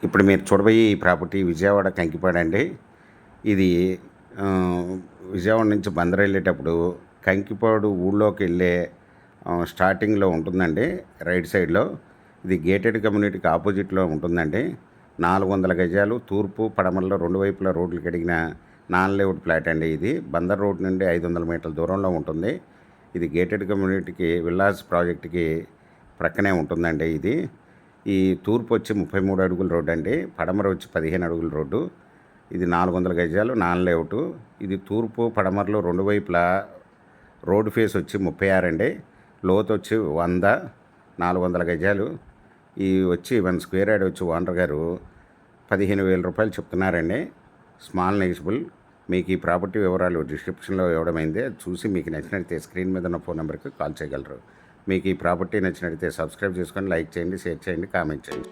ఇప్పుడు మీరు చూడబోయే ఈ ప్రాపర్టీ విజయవాడ కంకిపాడ అండి. ఇది ఆహ్, విజయవాడ నుంచి బందర్ వెళ్ళేటప్పుడు కంకిపాడు ఊళ్ళోకెళ్ళే స్టార్టింగ్‌లో ఉంటుందండి. రైట్ సైడ్‌లో. ఇది గేటెడ్ కమ్యూనిటీకి ఆపోజిట్‌లో ఉంటుందండి. 400 గజాలు తూర్పు, పడమరలో 2 వైపులా రోడ్లు కడిగిన నాన్ లేఅవుట్ ఫ్లాట్ అండి ఇది. బందర్ రోడ్ నుండి 500 మీటర్ల దూరంలో ఉంటుంది. ఇది గేటెడ్ కమ్యూనిటీకి విల్లాస్ ప్రాజెక్ట్‌కి ప్రక్కనే ఉంటుందండి ఇది. ఈ తూర్పు వచ్చి 33 అడుగుల రోడ్డు అండి. పడమర వచ్చి 15 అడుగుల రోడ్డు. ఇది 400 గజాలు నాన్ లేఅవుట్. ఇది తూర్పు, పడమరలో 2 వైపులా రోడ్ ఫేస్ వచ్చి 36 అండి. లోతు వచ్చి 100, 400 గజాలు. ఈ వచ్చి 1 స్క్వేర్ యార్డ్ వచ్చి ఓనర్ గారు 15,000 రూపాయలు చెప్తున్నారండి. Small negotiable. మీకు ఈ ప్రాపర్టీ వివరాలు డిస్క్రిప్షన్లో ఇవ్వడమైంది. అది చూసి మీకు నచ్చినట్లయితే స్క్రీన్ మీద ఉన్న ఫోన్ నెంబర్కి కాల్ చేయగలరు. మీకు ఈ ప్రాపర్టీ నచ్చినట్లయితే సబ్స్క్రైబ్ చేసుకొని లైక్ చేయండి, షేర్ చేయండి, కామెంట్ చేయండి.